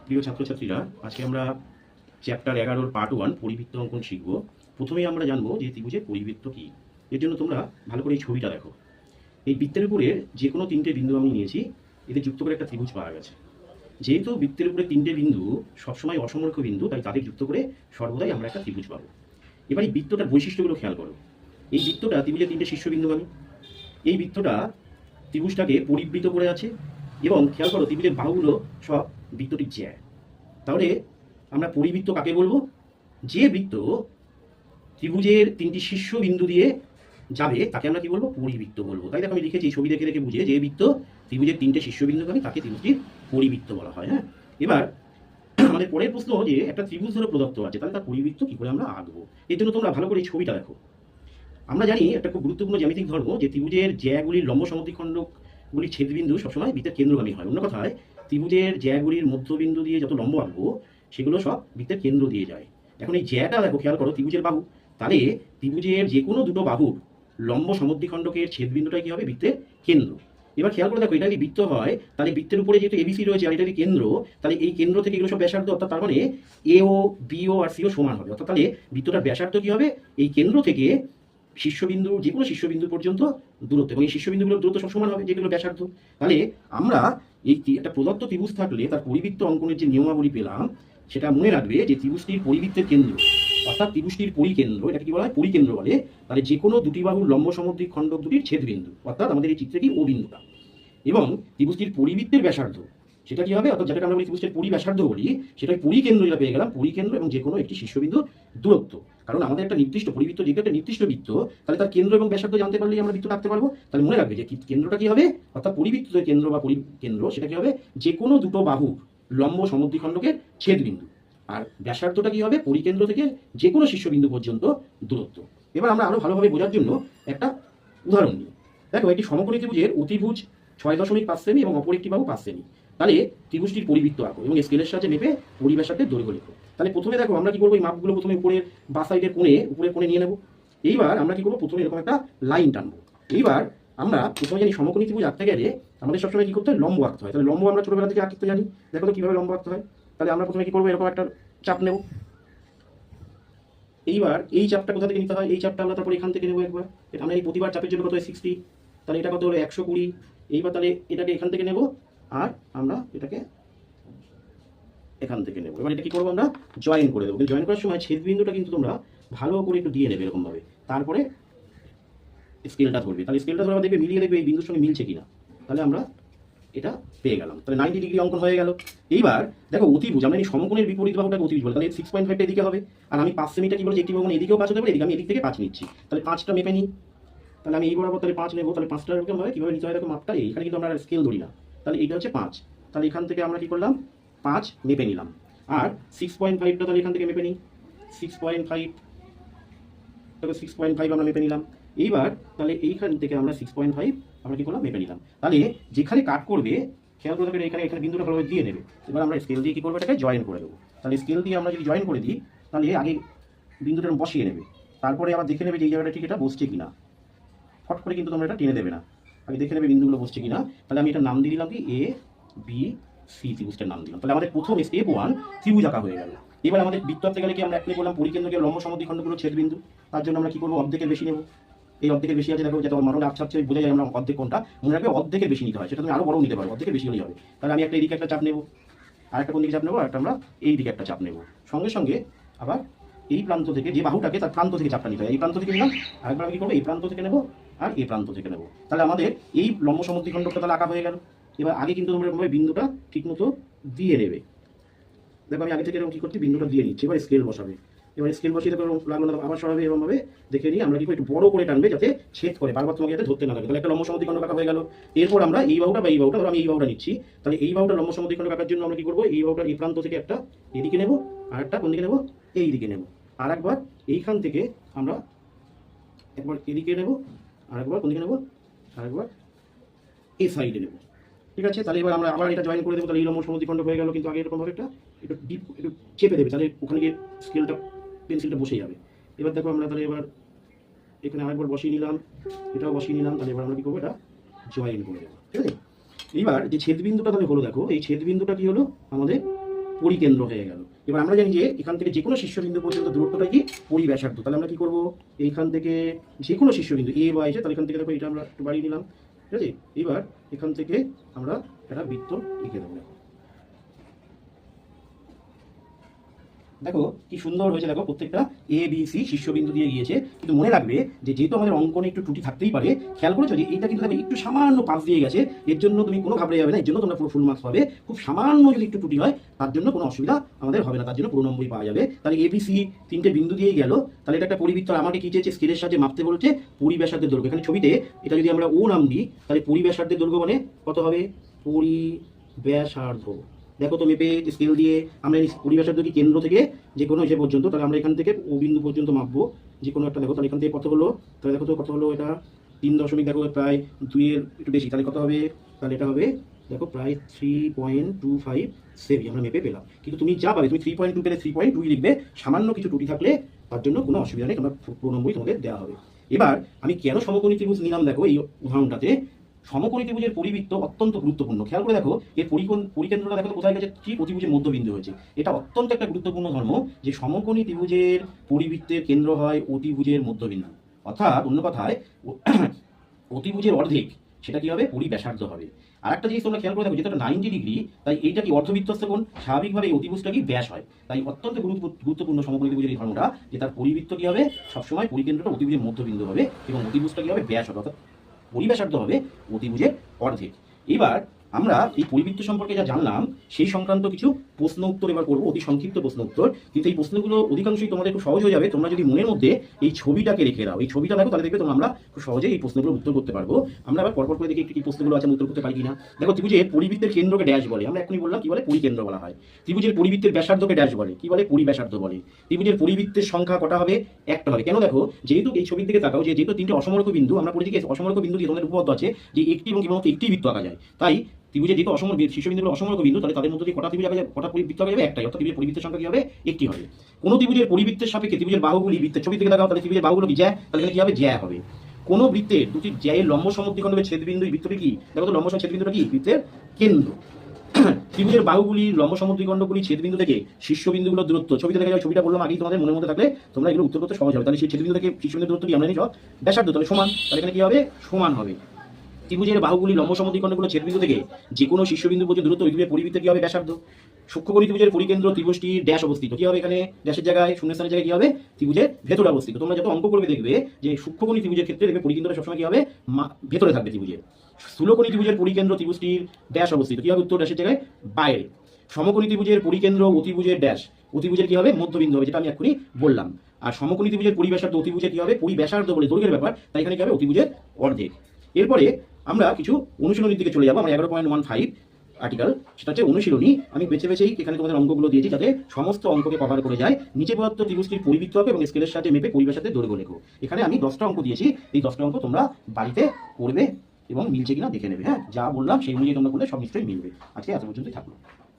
প্রিয় ছাত্রছাত্রীরা, আজকে আমরা চ্যাপ্টার 11 পার্ট 1 পরিবৃত্ত অঙ্কন শিখব। প্রথমেই আমরা জানবো যে ত্রিভুজের পরিবৃত্ত কি। এর জন্য তোমরা ভালো করে এই ছবিটা দেখো। এই বৃত্তের উপরে যে কোনো তিনটে বিন্দু আমি নিয়েছি, এদের যুক্ত করে একটা ত্রিভুজ পাওয়া গেছে। যেহেতু বৃত্তের উপরে তিনটে বিন্দু সবসময় অসমরেখ বিন্দু, তাই তাদের যুক্ত করে সর্বদাই আমরা একটা ত্রিভুজ পাবো। এবার এই বৃত্তটার বৈশিষ্ট্যগুলো খেয়াল করো। এই বৃত্তটা ত্রিভুজের তিনটে শীর্ষবিন্দুগামী। এই বৃত্তটা ত্রিভুজটাকে পরিবৃত করে আছে এবং খেয়াল করো ত্রিভুজের বাহুগুলো সব বৃত্তটির জ্যা। তাহলে আমরা পরিবৃত্ত কাকে বলবো? যে বৃত্ত ত্রিভুজের তিনটি শীর্ষবিন্দু দিয়ে যাবে তাকে আমরা কি বলবো? পরিবৃত্ত বলবো। তাই দেখো আমি লিখেছি, ছবি দেখে দেখে বুঝে, যে বৃত্ত ত্রিভুজের তিনটে শীর্ষবিন্দুগামী তাকে ত্রিভুজটির পরিবৃত্ত বলা হয়। হ্যাঁ, এবার আমাদের পরের প্রশ্ন, যে একটা ত্রিভুজ ধরো প্রদত্ত আছে, তাহলে তার পরিবৃত্ত কি করে আমরা আঁকবো? এর জন্য তোমরা ভালো করে এই ছবিটা দেখো। আমরা জানি একটা খুব গুরুত্বপূর্ণ জ্যামিতিক ধর্ম, যে ত্রিভুজের জ্যাগুলির লম্ব সমদ্বিখণ্ডকগুলির ছেদবিন্দু সবসময় বৃত্তের কেন্দ্রগামী হয়। অন্য কথায়, ত্রিভুজের জ্যাগুলির মধ্যবিন্দু দিয়ে যত লম্ব আঁকবো সেগুলো সব বৃত্তের কেন্দ্র দিয়ে যায়। এখন এই জ্যাটা দেখো, খেয়াল করো ত্রিভুজের বাহু, তাহলে ত্রিভুজের যে কোনো দুটো বাহুর লম্ব সমদ্বিখণ্ডকের ছেদবিন্দুটাই কি হবে? বৃত্তের কেন্দ্র। এবার খেয়াল করে দেখো, এটা যদি বৃত্ত হয় তাহলে বৃত্তের উপরে যেহেতু এবিসি রয়েছে আর এটা যদি কেন্দ্র, তাহলে এই কেন্দ্র থেকে এগুলো সব ব্যাসার্ধ, অর্থাৎ তার মানে এও বিও আর সিও সমান হবে। অর্থাৎ তাহলে বৃত্তটার ব্যাসার্ধ কি হবে? এই কেন্দ্র থেকে শীর্ষবিন্দু, যে কোনো শীর্ষবিন্দু পর্যন্ত দূরত্ব, এবং এই শীর্ষবিন্দুগুলোর দূরত্ব সব সমান হবে, যেগুলো ব্যাসার্ধ। তাহলে আমরা এই একটা প্রদত্ত ত্রিভুজ থাকলে তার পরিবৃত্ত অঙ্কনের যে নিয়মাবলী পেলাম, সেটা মনে রাখবে যে ত্রিভুজটির পরিবৃত্তের কেন্দ্র, অর্থাৎ ত্রিভুজটির পরিকেন্দ্র, এটাকে কি বলা হয়? পরিকেন্দ্র বলে। তাহলে যে কোনো দুটি বাহুর লম্ব সমদ্বিক খণ্ডক দুটির ছেদবিন্দু, অর্থাৎ আমাদের এই চিত্রে কি ও বিন্দুটা, এবং ত্রিভুজটির পরিবৃত্তের ব্যাসার্ধ, সেটা কি হবে? অর্থাৎ যেটাকে আমরা বলি ত্রিভুজের পরিব্যাসার্ধ বলি, সেটা পরিকেন্দ্র, যেটা পেয়ে গেলাম পরিকেন্দ্র এবং যে কোনো একটি শীর্ষবিন্দু দূরত্ব। কারণ আমাদের একটা নির্দিষ্ট পরিবৃত্ত, যেটা একটা নির্দিষ্ট বৃত্ত, তাহলে তার কেন্দ্র এবং ব্যাসার্ধ জানতে পারলেই আমরা বৃত্ত আঁকতে পারবো। তাহলে মনে রাখবে যে কেন্দ্রটা কি হবে, অর্থাৎ পরিবৃত্তের কেন্দ্র বা পরিকেন্দ্র, সেটা কি হবে? যে কোনো দুটো বাহু লম্ব সমদ্বিখণ্ডকের ছেদবিন্দু। আর ব্যাসার্ধটা কি হবে? পরিকেন্দ্র থেকে যে কোনো শীর্ষবিন্দু পর্যন্ত দূরত্ব। এবার আমরা আরো ভালোভাবে বোঝার জন্য একটা উদাহরণ নিই। দেখো, একটি সমকোণী ত্রিভুজের অতিভুজ 6.5 সেমি এবং অপর একটি বাহু 5 সেমি। তাহলে ত্রিভুজটির পরিবৃত্ত আঁকো এবং স্কেলের সাহায্যে মেপে পরিব্যাসার্ধের দৈর্ঘ্য লিখো। তাহলে প্রথমে দেখো আমরা কি করবো? এই মাপগুলো প্রথমে উপরের বা সাইডের কোণে, উপরের কোণে নিয়ে নেব। এইবার আমরা কি করবো? প্রথমে এরকম একটা লাইন টানবো। এইবার আমরা প্রথমে জানি সমকোণী ত্রিভুজ আঁকতে গেলে আমাদের সবসময় কি করতে হয়? লম্ব আঁকতে হয়। তাহলে লম্ব আমরা ছোটবেলা থেকে আঁকতে জানি। দেখো তো কিভাবে লম্ব আঁকতে হয়। তাহলে আমরা প্রথমে কি করবো? এরকম একটা চাপ নেব। এইবার এই চাপটা কোথা থেকে নিতে হয়? এই চাপটা আমরা তারপর এখান থেকে নেবো একবার। আমরা এই প্রতিবার চাপের জন্য কত হয়? 60। তাহলে এটা কত হলো? 120। এইবার তাহলে এটাকে এখান থেকে নেব, আর আমরা এটাকে এখান থেকে নেব। এবার এটা কি করবো? আমরা জয়েন করে দেবো। জয়েন করার সময় ছেদবিন্দুটা কিন্তু তোমরা ভালো করে একটু দিয়ে নেবে এরকম ভাবে, তারপরে স্কেলটা ধরবে। তাহলে স্কেলটা ধরে আমরা দেখবে, মিলিয়ে দেখবে এই বিন্দুর সঙ্গে মিলছে কিনা। তাহলে আমরা এটা পেয়ে গেলাম। তাহলে 90 ডিগ্রি অঙ্কন হয়ে গেল। এইবার দেখো অতিভুজ, আমরা এই সমকোণের বিপরীত বাহুটাকে অতিভুজ বলে। তাহলে 6.5টা এদিকে হবে, আর আমি 5 সেমিটা কি বলেছি? একটি বাহু এদিকেও 5 হতে পারে, এদিকে আমি এদিক থেকে 5 নিচ্ছি। তাহলে 5টা মেপে নিই। তাহলে আমি এই বরাবর তাহলে 5 নেবো। তাহলে 5টা এরকম ভাবে কিভাবে নিতে হয় দেখো মাপটা। এখানে কিন্তু আমরা স্কেল ধরি না। তাহলে এইটা হচ্ছে 5। তাহলে এখান থেকে আমরা কি করলাম? 5 মেপে নিলাম। আর 6.5টা তাহলে এখান থেকে মেপে নিই। 6.5, তাহলে 6.5 আমরা মেপে নিলাম। এইবার তাহলে এইখান থেকে আমরা 6.5 আমরা কি করলাম? মেপে নিলাম। তাহলে যেখানে কাট করবে, খেয়াল করে দেখবেন এখানে এখানে বিন্দুটা ভালোভাবে দিয়ে নেবে। এবার আমরা স্কেল দিয়ে কি করবো? এটাকে জয়েন করে দেবো। তাহলে স্কেল দিয়ে আমরা যদি জয়েন করে দিই, তাহলে আগে বিন্দুটা বসিয়ে নেবে, তারপরে আবার দেখে নেবে যে এই জায়গাটা ঠিক এটা বসছে কিনা। ফট করে কিন্তু তোমরা এটা টেনে দেবে না, আগে দেখে নেবে বিন্দুগুলো বসছে কিনা। তাহলে আমি এটা নাম দিয়ে দিলাম কি? এ বি সি ত্রিভুজটার নাম দিলাম। তাহলে আমাদের প্রথম স্টেপ 1 ত্রিভুজ আঁকা হয়ে গেল। এবার আমাদের বৃত্ত আঁকতে গেলে কি আমরা এক করলাম? পরিকেন্দ্রকে লম্ব সমদ্বিখণ্ডগুলো ছেদবিন্দু। তার জন্য আমরা কি করবো? অর্ধেকের বেশি নেব। এই অর্ধেকের বেশি আছে দেখো, যাতে মানটা আচ্ছা বোঝা যায় আমরা অর্ধেক কোনটা। মনে রাখবে অর্ধেকের বেশি নিতে হয়, সেটা তুমি আরো বড় নিতে পারো, অর্ধেকের বেশি হলেই হবে। তাহলে আমি একটা এদিকে একটা চাপ নেব, আর একটা কোন দিকে চাপ নেবো, আর একটা আমরা এই দিকে একটা চাপ নেব। সঙ্গে সঙ্গে আবার এই প্রান্ত থেকে, যে বাহুটাকে তার প্রান্ত থেকে চাপটা নিতে হয়। এই প্রান্ত থেকে নিলাম, আরেকবার আমি কি করবো? এই প্রান্ত থেকে নেবো আর এই প্রান্ত থেকে নেবো। তাহলে আমাদের এই লম্ব সমদ্বিখণ্ডকটা তাহলে আঁকা হয়ে গেল। এবার আগে কিন্তু তোমরা এরকমভাবে বিন্দুটা ঠিকমতো দিয়ে নেবে। দেখো আমি আগে থেকে এরকম কি করছি? বিন্দুটা দিয়ে নিচ্ছি। এবার স্কেল বসাবে। এবার স্কেল বসিয়ে দেখো লাগলো না, আবার সরাবে। এরকমভাবে দেখে নিয়ে আমরা কি একটু বড় করে টানবে, যাতে ছেদ করে, বারবার তোমাকে যাতে ধরতে না লাগে। তাহলে একটা লম্ব সমদ্বিখণ্ডক আঁকা হয়ে গেল। এরপর আমরা এই বাহুটা বা এই বাহুটা, ধরো আমি এই বাহুটা নিচ্ছি, তাহলে এই বাহুটা লম্ব সমদ্বিখণ্ডক আঁকার জন্য আমরা কি করবো? এই বাহুটা এই প্রান্ত থেকে একটা এদিকে নেবো, আর একটা কোন দিকে নেবো? এই দিকে নেবো। আর একবার এইখান থেকে আমরা একবার এদিকে নেবো, আর একবার কোন দিকে নেবো? আর একবার এই সাইডে নেবো। ঠিক আছে, তাহলে এবার আমরা আবার এটা জয়েন করে দেবো। তাহলে এই লম্ব সমদ্বিখণ্ডক হয়ে গেল। কিন্তু আগে এরকমভাবে একটা একটু ডিপ একটু চেপে দেবে, তাহলে ওখানে গিয়ে স্কেলটা পেন্সিলটা বসে যাবে। এবার দেখো আমরা তাহলে এবার এখানে আরেকবার বসিয়ে নিলাম, এটাও বসিয়ে নিলাম। তাহলে এবার আমরা কি করবো? এটা জয়েন করে দেবো। ঠিক আছে, এইবার যে ছেদবিন্দুটা তাহলে হলো, দেখো এই ছেদবিন্দুটা কি হলো? আমাদের পরিকেন্দ্র হয়ে গেল। এবার আমরা জানি যে এখান থেকে যে কোনো শীর্ষবিন্দু পর্যন্ত দূরত্বটা কি পরিব্যাসার্ধ। তাহলে আমরা কি করব, এইখান থেকে যে কোনো শীর্ষবিন্দু এ বা এসে, তাহলে এখান থেকে দেখো এটা আমরা একটু বাড়িয়ে নিলাম, ঠিক আছে। এবার এখান থেকে আমরা একটা বৃত্ত এঁকে দেবো। দেখো কি সুন্দর হয়েছে, দেখো প্রত্যেকটা এ বি সি শীর্ষবিন্দু দিয়ে গিয়েছে। কিন্তু মনে রাখবে যে যেহেতু আমাদের অঙ্কনে একটু ত্রুটি থাকতেই পারে, খেয়াল করেছো যে এইটা কিন্তু একটু সামান্য পাশ দিয়ে গেছে, এর জন্য তুমি কোনো ঘাবড়ে যাবে না, এর জন্য তোমরা পুরো ফুল মার্কস পাবে। খুব সামান্য যদি একটু ত্রুটি হয় তার জন্য কোনো অসুবিধা আমাদের হবে না, তার জন্য পুরো নম্বরই পাওয়া যাবে। তাহলে এ বি সি তিনটে বিন্দু দিয়ে গেল। তাহলে এটা একটা পরিবৃত্ত, আমাকে কি চেয়েছে, স্কেলের সাহায্যে মাপতে বলছে পরিব্যাসার্ধের দৈর্ঘ্য। এখানে ছবিতে এটা যদি আমরা ও নাম দিই, তাহলে পরিব্যাসার্ধের দৈর্ঘ্য মানে কত হবে, পরিব্যাসার্ধ। দেখো তো মেপে স্কেল দিয়ে আমরা এই পরিব্যাসার্ধ কি কেন্দ্র থেকে যে কোনো হিসেবে পর্যন্ত, তাহলে আমরা এখান থেকে ও বিন্দু পর্যন্ত মাপবো যে কোনো একটা। দেখো তাহলে এখান থেকে কত হলো, তাহলে দেখো তো কত হলো, এটা 3 দেখো প্রায় 2-এর একটু বেশি, তাহলে কত হবে, তাহলে এটা হবে দেখো প্রায় 3.257 আমরা মেপে পেলাম। কিন্তু তুমি যা পাবে, তুমি 3.2 পেলে 3.2 লিখবে, সামান্য কিছু ত্রুটি থাকলে তার জন্য কোনো অসুবিধা নেই, তোমরা পুরো নম্বরই তোমাদের দেওয়া হবে। এবার আমি কেন সমকোণী ত্রিভুজ নিলাম, দেখো এই উদাহরণটাতে সমকোণী ত্রিভুজের পরিবৃত্ত অত্যন্ত গুরুত্বপূর্ণ। খেয়াল করে দেখো এর পরিকেন্দ্রটা দেখো কোথায় গেছে, কি অতিভুজের মধ্যবিন্দু হয়েছে। এটা অত্যন্ত একটা গুরুত্বপূর্ণ ধর্ম যে সমকোণী ত্রিভুজের পরিবৃত্তের কেন্দ্র হয় অতিভুজের মধ্যবিন্দু। অর্থাৎ অন্য কথায় অতিভুজের অর্ধেক সেটা কি হবে, পরিব্যাসার্ধ হবে। আর একটা জিনিস তোমরা খেয়াল করে দেখো, যেটা 90 ডিগ্রি, তাই এইটা কি অর্ধবৃত্তস্থ কোণ, স্বাভাবিকভাবে এই অতিভুজটা কি ব্যাস হয়। তাই অত্যন্ত গুরুত্বপূর্ণ সমকোণী ত্রিভুজের এই ধর্মটা যে তার পরিবৃত্ত কি হবে, সবসময় পরিকেন্দ্রটা অতিভুজের মধ্যবিন্দু হবে এবং অতিভুজটা কি হবে, ব্যাস হবে, অর্থাৎ পরিব্যাসার্ধ হবে অতিভুজের অর্ধেক। এবার আমরা এই পরিবৃত্ত সম্পর্কে যা জানলাম সেই সংক্রান্ত কিছু প্রশ্ন উত্তর এবার করবো, অতি সংক্ষিপ্ত প্রশ্ন উত্তর। কিন্তু এই প্রশ্নগুলো অধিকাংশই তোমাদের খুব সহজ হয়ে যাবে তোমরা যদি মনের মধ্যে এই ছবিটাকে রেখে দাও। এই ছবিটা দেখো, তাহলে দেখবে তোমরা আমরা খুব সহজেই এই প্রশ্নগুলো উত্তর করতে পারবো। আমরা আবার পরপর করে দেখি একটু কি প্রশ্নগুলো আছে, উত্তর করতে পারি কিনা। দেখো ত্রিভুজের পরিবৃত্তের কেন্দ্রকে ড্যাশ বলে, আমরা এখনই বললাম কি বলে, পরিকেন্দ্র বলা হয়। ত্রিভুজের পরিবৃত্তের ব্যাসার্ধকে ড্যাশ বলে, কি বলে, পরিব্যাসার্ধ বলে। ত্রিভুজের পরিবৃত্তের সংখ্যা কটা হবে, একটা হবে। কেন, দেখো যেহেতু এই ছবির দিকে তাকাও, যেহেতু তিনটে অসমরেখ বিন্দু, আমরা পড়েছি কি অসমরেখ বিন্দু দিয়ে তোমাদের উপপাদ্য আছে যে একটি এবং কেবলমাত্র একটি বৃত্ত আঁকা যায়। তাই ত্রিভুজের যেহেতু শীর্ষবিন্দুগুলো অসমরেখ বিন্দু, তাহলে তাদের মধ্যে কটা ত্রিভুজ আঁকা যাবে, কটা বৃত্ত আঁকা যাবে, একটাই। অর্থাৎ ত্রিভুজের পরিবৃত্তের সংখ্যা কি হবে, একটি হবে। কোন ত্রিভুজের পরিবৃত্তের সাপেক্ষে ত্রিভুজের বাহুগুলি, বৃত্তের ছবি থেকে দেখাও, তাহলে ত্রিভুজের বাহুগুলো কি জ্যা, তাহলে এখানে কি হবে, জ্যা হবে। কোন বৃত্তের দুটি জ্যায়ের লম্ব সমদ্বিখণ্ডের ছেদবিন্দু, বৃত্তটি কি, দেখো তো লম্ব ছেদবিন্দুটা কি, বৃত্তের কেন্দ্র। ত্রিভুজের বাহুগুলি, লম্ব সমদ্বিখণ্ডগুলি, ছেদবিন্দু থেকে শীর্ষবিন্দুগুলোর দূরত্ব, ছবিতে দেখা যায়, ছবিটা বললাম আগেই, তোমাদের মনের মধ্যে থাকলে তোমরা এগুলো উত্তর করতে সহজ হবে। তাহলে সেই ছেদবিন্দু থেকে শীর্ষবিন্দুর দূরত্ব কি আমরা জানি, ব্যাসার্ধ, তাহলে সমান, তাহলে এখানে কি হবে, সমান হবে। ত্রিভুজের বাহুগুলি, লম্ব সমদ্বিখণ্ডগুলো, ছেদবিন্দু থেকে যে কোনো শীর্ষবিন্দু পর্যন্ত দূরত্ব, ওই পরিবৃত্তের কি হবে, ব্যাসার্ধ। সূক্ষ্মকোণী ত্রিভুজের পরিকেন্দ্র ত্রিভুজটির ড্যাশ অবস্থিত, কি হবে, এখানে ড্যাশের জায়গায় শূন্যস্থানের জায়গায় কি হবে, ত্রিভুজের ভেতরে অবস্থিত। তোমরা যত অঙ্ক করবে দেখবে যে সূক্ষ্মকোণী ত্রিভুজের ক্ষেত্রে দেখবে পরিকেন্দ্রটা সবসময় কি হবে, ভেতরে থাকবে ত্রিভুজের। স্থূলকোণী ত্রিভুজের পরিকেন্দ্র ত্রিভুজটির ড্যাশ অবস্থিত, কি হবে, উত্তর ড্যাশের জায়গায় বাইরে। সমকোণী ত্রিভুজের পরিকেন্দ্র অতিভুজের ড্যাশ, অতিভুজের কি হবে, মধ্যবিন্দু হবে, যেটা আমি এখনই বললাম। আর সমকোণী ত্রিভুজের পরিব্যাসার্ধ অতিভুজের কি হবে, পরিব্যাসার্ধ বলে দৈর্ঘ্যের ব্যাপার, তাই এখানে কি হবে, অতিভুজের অর্ধেক। এরপরে আমরা কিছু অনুশীলনীর দিকে চলে যাবো। আমরা 11.15 আর্টিকেল, সেটা হচ্ছে অনুশীলনী। আমি বেছে বেছেই এখানে তোমাদের অঙ্কগুলো দিয়েছি যাতে সমস্ত অঙ্ককে কভার করে যায়। নিচে প্রদত্ত ত্রিভুজটির পরিবৃত্ত হবে এবং স্কেলের সাথে মেপে পরিব্যাসার্ধের দৈর্ঘ্য লেখো। এখানে আমি 10টা অঙ্ক দিয়েছি, এই 10টা অঙ্ক তোমরা বাড়িতে করবে এবং মিলছে কিনা দেখে নেবে। হ্যাঁ, যা বললাম সেই অনুযায়ী তোমরা করলে সব নিশ্চয়ই মিলবে। আজকে এত পর্যন্তই থাকলো।